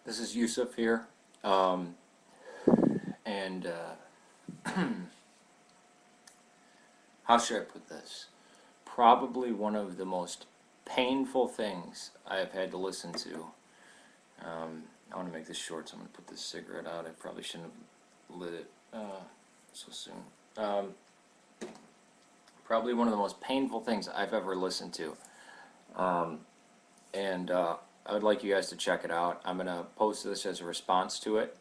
This is Yusef here, and how should I put this? Probably one of the most painful things I've had to listen to. I want to make this short, so I'm going to put this cigarette out. I probably shouldn't have lit it so soon. Probably one of the most painful things I've ever listened to. And I would like you guys to check it out. I'm going to post this as a response to it.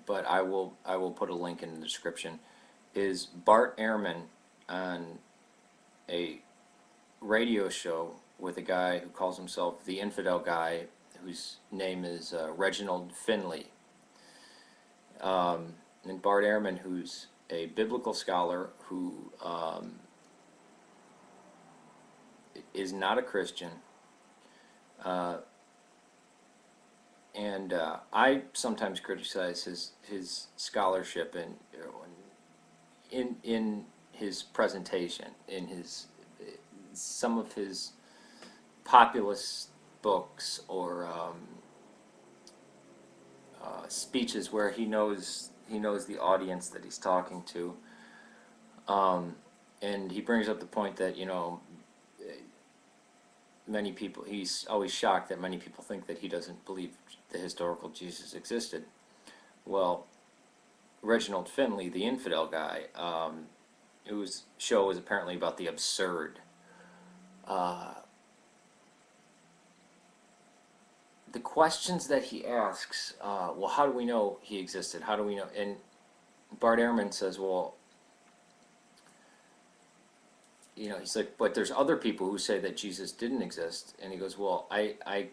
But I will put a link in the description. Is Bart Ehrman on a radio show with a guy who calls himself the Infidel Guy, whose name is Reginald Finley. And Bart Ehrman, who's a biblical scholar who is not a Christian, and I sometimes criticize his scholarship and in his presentation, in some of his populist books or speeches where he knows the audience that he's talking to, and he brings up the point that many people, he's always shocked that many people think that he doesn't believe the historical Jesus existed. Well, Reginald Finlay, the Infidel Guy, show was apparently about the absurd. The questions that he asks, well, how do we know he existed? How do we know? And Bart Ehrman says, well, he's like, but there's other people who say that Jesus didn't exist. And he goes, well, I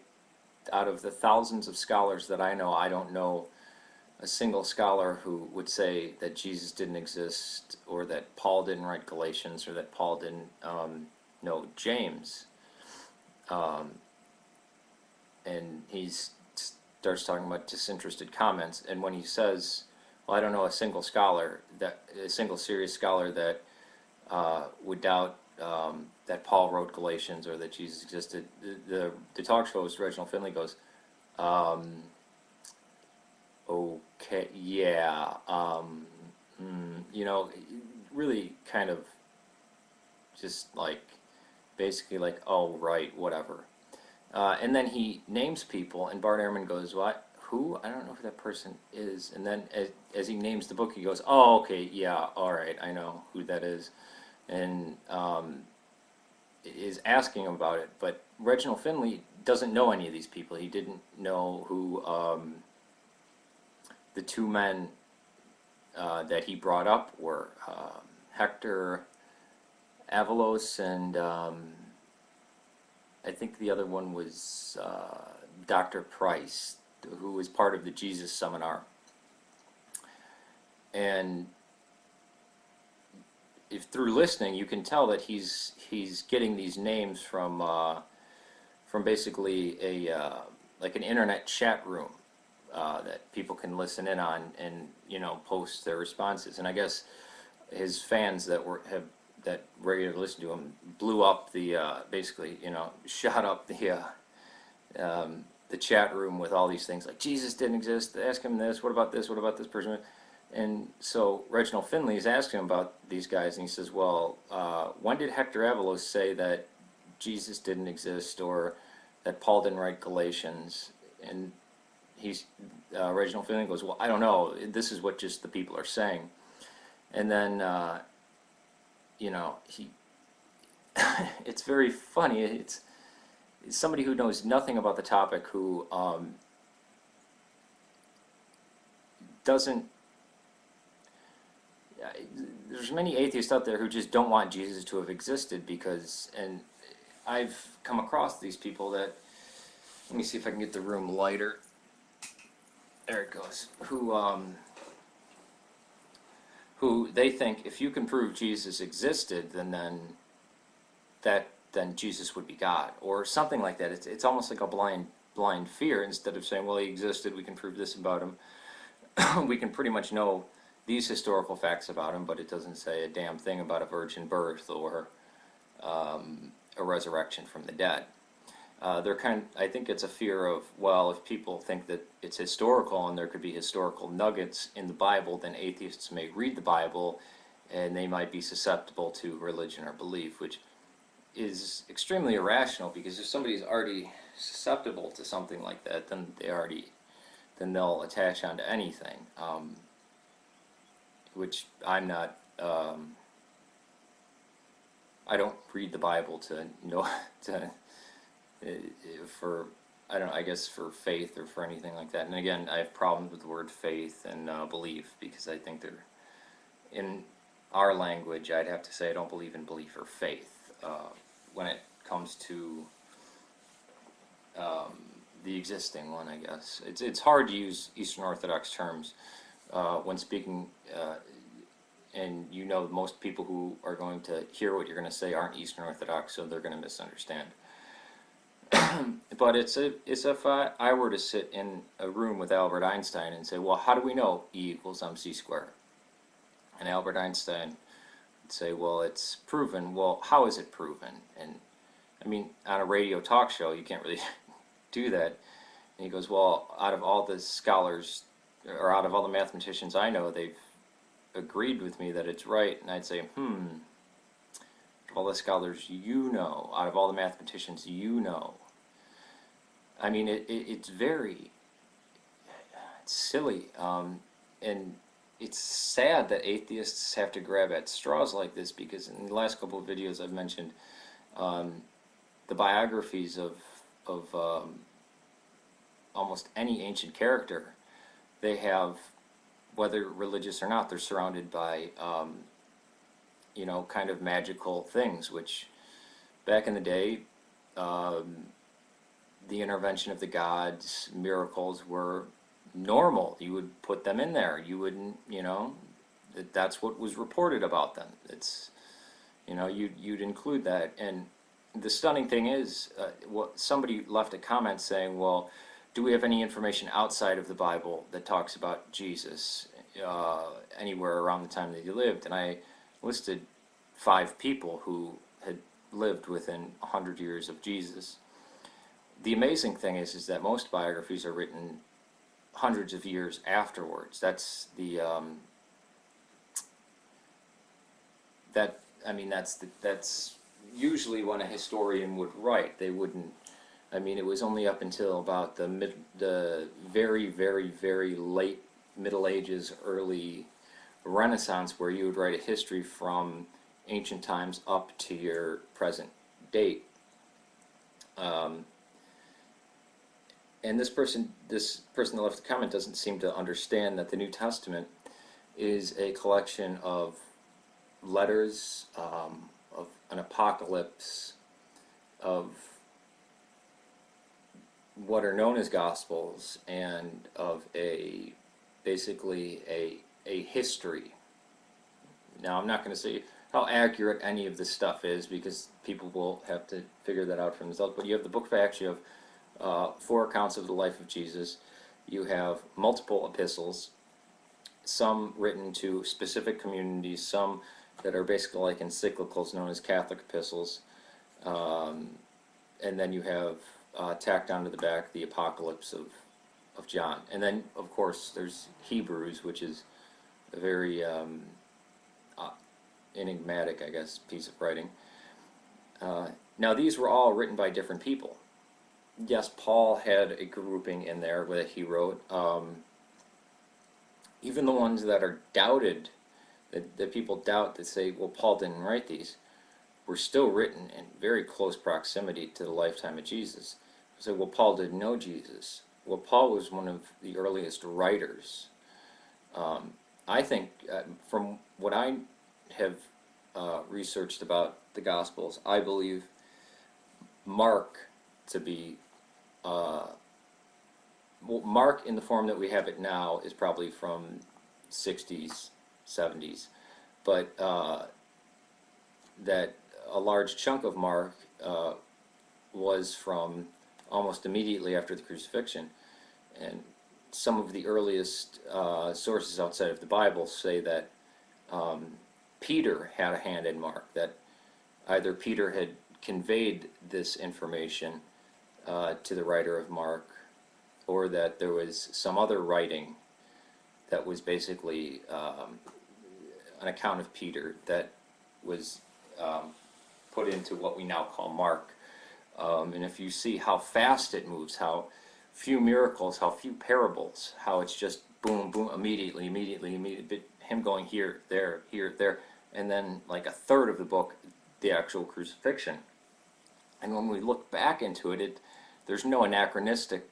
out of the thousands of scholars that I know, I don't know a single scholar who would say that Jesus didn't exist, or that Paul didn't write Galatians, or that Paul didn't know James. And he starts talking about disinterested comments. And when he says, well, I don't know a single serious scholar that would doubt that Paul wrote Galatians or that Jesus existed, the talk show host Reginald Finlay goes, okay, yeah, really kind of just like, basically like, oh, right, whatever. And then he names people, and Bart Ehrman goes, what? Who? I don't know who that person is. And then as he names the book, he goes, oh, okay, yeah, all right, I know who that is. And is asking him about it. But Reginald Finley doesn't know any of these people. He didn't know who the two men that he brought up were, Hector Avalos, and I think the other one was Dr. Price, who was part of the Jesus Seminar. And if through listening, you can tell that he's getting these names from basically like an internet chat room that people can listen in on and post their responses. And I guess his fans that regularly listen to him blew up the basically shot up the chat room with all these things like Jesus didn't exist. Ask him this. What about this? What about this person? And so Reginald Finley is asking him about these guys, and he says, well, when did Hector Avalos say that Jesus didn't exist, or that Paul didn't write Galatians? And Reginald Finley goes, well, I don't know. This is what just the people are saying. And then, he, it's very funny. It's somebody who knows nothing about the topic, who doesn't. There's many atheists out there who just don't want Jesus to have existed and I've come across these people that, let me see if I can get the room lighter. There it goes. Who they think if you can prove Jesus existed, then Jesus would be God, or something like that. It's almost like a blind fear. Instead of saying, well, he existed, we can prove this about him. We can pretty much know these historical facts about him, but it doesn't say a damn thing about a virgin birth or a resurrection from the dead. I think it's a fear of, well, if people think that it's historical and there could be historical nuggets in the Bible, then atheists may read the Bible and they might be susceptible to religion or belief, which is extremely irrational, because if somebody's already susceptible to something like that, then they'll attach onto anything, which I'm not. I don't read the Bible to know to for, I don't know, I guess for faith or for anything like that. And again, I have problems with the word faith and belief, because I think they're, in our language, I'd have to say I don't believe in belief or faith when it comes to the existing one, I guess. It's hard to use Eastern Orthodox terms when speaking, and you know most people who are going to hear what you're going to say aren't Eastern Orthodox, so they're going to misunderstand. But it's if I were to sit in a room with Albert Einstein and say, well, how do we know E equals mc squared? And Albert Einstein would say, well, it's proven. Well, how is it proven? And I mean, on a radio talk show, you can't really do that. And he goes, well, out of all the scholars, or out of all the mathematicians I know, they've agreed with me that it's right. And I'd say, all the scholars you know, out of all the mathematicians you know. I mean, it's very silly, and it's sad that atheists have to grab at straws like this, because in the last couple of videos I've mentioned the biographies of almost any ancient character. They have, whether religious or not, they're surrounded by you know, kind of magical things, which back in the day, the intervention of the gods, miracles were normal. You would put them in there. You wouldn't, you know, that's what was reported about them. It's, you know, you'd include that. And the stunning thing is, what somebody left a comment saying, well, do we have any information outside of the Bible that talks about Jesus anywhere around the time that he lived? And I listed 5 people who had lived within 100 years of Jesus. The amazing thing is that most biographies are written hundreds of years afterwards. That's the that's usually when a historian would write. They wouldn't. I mean, it was only up until about the very, very, very late Middle Ages, early Renaissance, where you would write a history from ancient times up to your present date. And this person that left the comment doesn't seem to understand that the New Testament is a collection of letters, of an apocalypse, of what are known as Gospels, and of basically a history. Now, I'm not going to say how accurate any of this stuff is, because people will have to figure that out for themselves, but you have the book of Acts, you have 4 accounts of the life of Jesus, you have multiple epistles, some written to specific communities, some that are basically like encyclicals known as Catholic epistles, and then you have tacked onto the back the Apocalypse of John. And then, of course, there's Hebrews, which is a very enigmatic, I guess, piece of writing. Now, these were all written by different people. Yes, Paul had a grouping in there that he wrote. Even the ones that are doubted, that people doubt, that say, well, Paul didn't write these, were still written in very close proximity to the lifetime of Jesus. So, well, Paul didn't know Jesus. Well, Paul was one of the earliest writers. I think, from what I have researched about the Gospels, I believe Mark to be, well, Mark in the form that we have it now is probably from 60s, 70s, but that a large chunk of Mark was from almost immediately after the crucifixion. And some of the earliest sources outside of the Bible say that Peter had a hand in Mark, that either Peter had conveyed this information to the writer of Mark, or that there was some other writing that was basically an account of Peter that was put into what we now call Mark. And if you see how fast it moves, how few miracles, how few parables, how it's just boom, boom, immediately, him going here, there, and then like a third of the book, the actual crucifixion. And when we look back into it, there's no anachronisms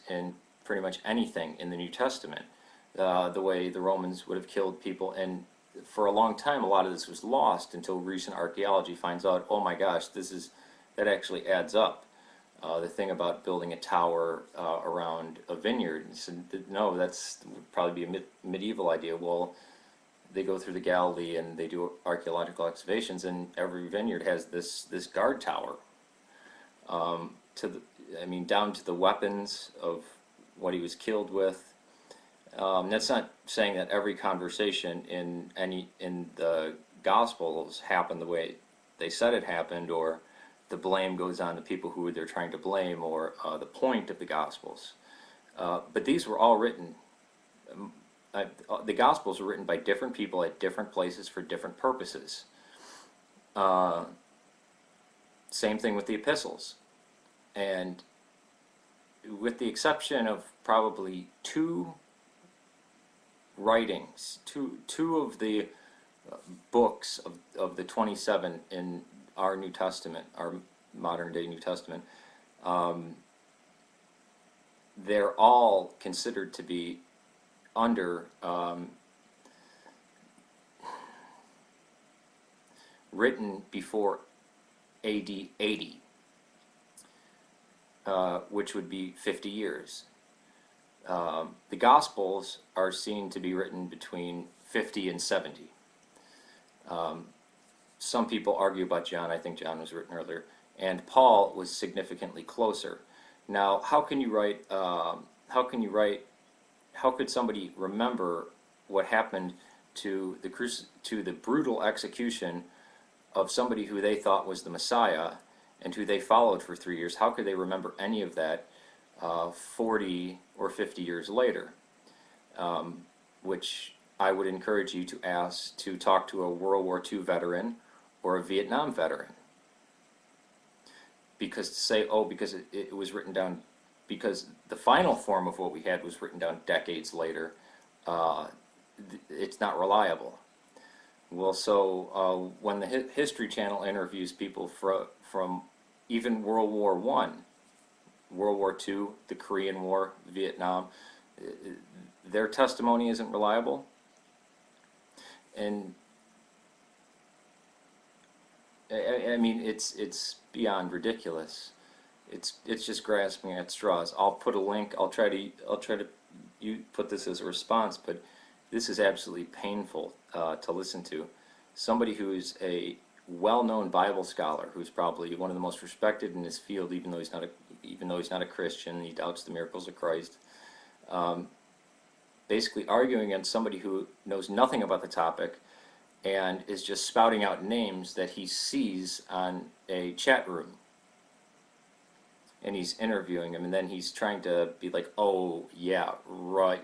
in pretty much anything in the New Testament. The way the Romans would have killed people, and for a long time, a lot of this was lost until recent archaeology finds out, oh my gosh, that actually adds up. The thing about building a tower around a vineyard, no, that's would probably be a medieval idea. Well, they go through the Galilee and they do archaeological excavations, and every vineyard has this guard tower. Down to the weapons of what he was killed with. That's not saying that every conversation in the Gospels happened the way they said it happened, or the blame goes on the people who they're trying to blame, or the point of the Gospels. But these were all written. The Gospels were written by different people at different places for different purposes. Same thing with the epistles. And with the exception of probably two writings, two of the books of the 27 in our New Testament, our modern day New Testament, they're all considered to be under written before AD 80, which would be 50 years. The Gospels are seen to be written between 50 and 70. Some people argue about John. I think John was written earlier, and Paul was significantly closer. Now, how could somebody remember what happened to the brutal execution of somebody who they thought was the Messiah and who they followed for 3 years? How could they remember any of that 40 or 50 years later? Which I would encourage you to talk to a World War II veteran or a Vietnam veteran. Because to say, oh, because it was written down, because the final form of what we had was written down decades later, it's not reliable. Well, so when the History Channel interviews people from even World War I, World War II, the Korean War, Vietnam, their testimony isn't reliable. And I mean, it's beyond ridiculous. It's just grasping at straws. I'll put a link. I'll try to you put this as a response, but this is absolutely painful to listen to. Somebody who is a well-known Bible scholar, who's probably one of the most respected in his field, even though he's not a Christian, he doubts the miracles of Christ. Basically arguing against somebody who knows nothing about the topic and is just spouting out names that he sees on a chat room. And he's interviewing him, and then he's trying to be like, oh, yeah, right,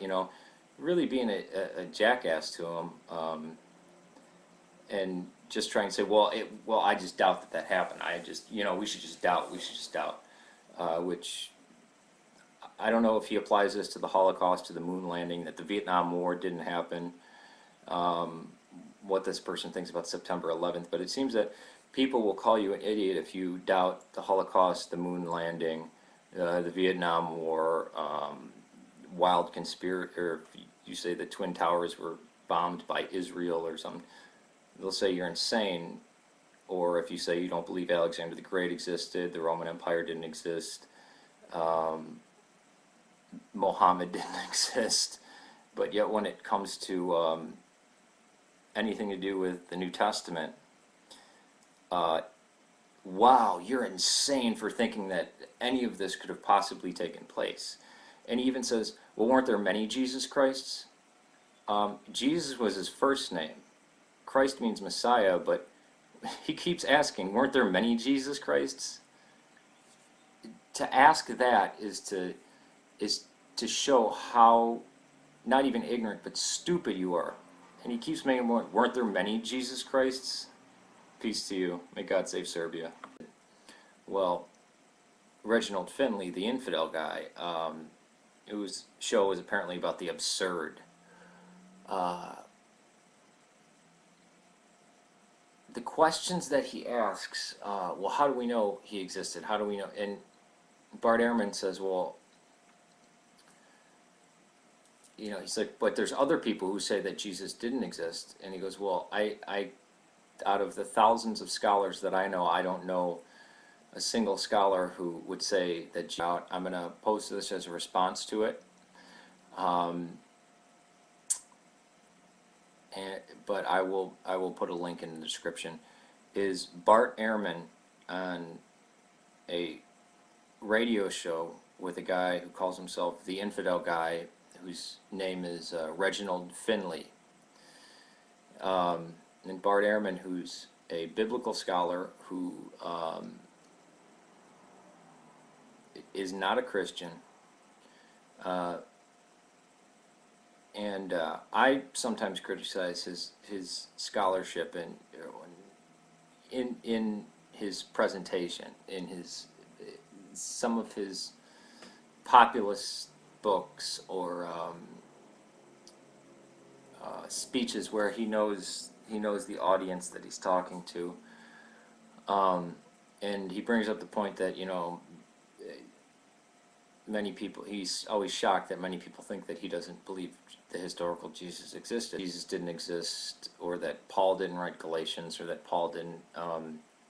really being a jackass to him, and just trying to say, well, I just doubt that happened. We should just doubt, which I don't know if he applies this to the Holocaust, to the moon landing, that the Vietnam War didn't happen, what this person thinks about September 11th, but it seems that people will call you an idiot if you doubt the Holocaust, the moon landing, the Vietnam War, wild conspiracy, or if you say the Twin Towers were bombed by Israel or something, they'll say you're insane. Or if you say you don't believe Alexander the Great existed, the Roman Empire didn't exist, Mohammed didn't exist, but yet when it comes to anything to do with the New Testament, wow, you're insane for thinking that any of this could have possibly taken place. And he even says, well, weren't there many Jesus Christs? Jesus was his first name. Christ means Messiah, but he keeps asking, weren't there many Jesus Christs? to ask that is to show how not even ignorant but stupid you are. And he keeps making more. Weren't there many Jesus Christs? Peace to you. May God save Serbia. Well, Reginald Finley, the Infidel Guy, whose show was apparently about the absurd. The questions that he asks, well, how do we know he existed? How do we know? And Bart Ehrman says, well, you know, he's like, but there's other people who say that Jesus didn't exist. And he goes, well, I out of the thousands of scholars that I know, I don't know a single scholar who would say that. I'm going to post this as a response to it. But I will put a link in the description. Is Bart Ehrman on a radio show with a guy who calls himself the Infidel Guy, whose name is Reginald Finley. And Bart Ehrman, who's a biblical scholar who is not a Christian, and I sometimes criticize his scholarship and in his presentation, in his some of his populist books or speeches where he knows the audience that he's talking to, and he brings up the point that, you know, many people, he's always shocked that many people think that he doesn't believe the historical Jesus existed. Jesus didn't exist, or that Paul didn't write Galatians, or that Paul didn't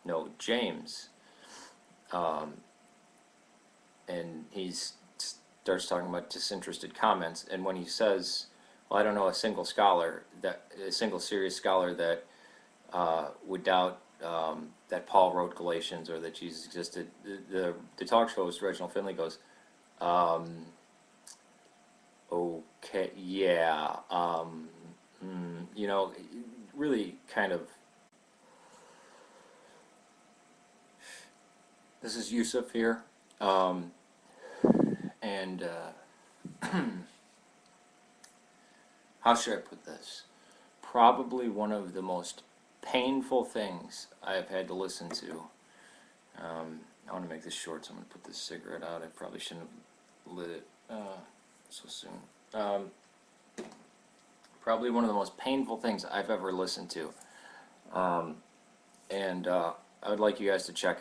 know James. And he starts talking about disinterested comments, and when he says, well, I don't know a single serious scholar that would doubt that Paul wrote Galatians or that Jesus existed, the talk show host, Reginald Finlay, goes, okay, yeah, you know, really kind of, this is Yusef here, and how should I put this? Probably one of the most painful things I've had to listen to. I want to make this short, so I'm going to put this cigarette out. I probably shouldn't have lit it so soon. Probably one of the most painful things I've ever listened to. And I would like you guys to check it out.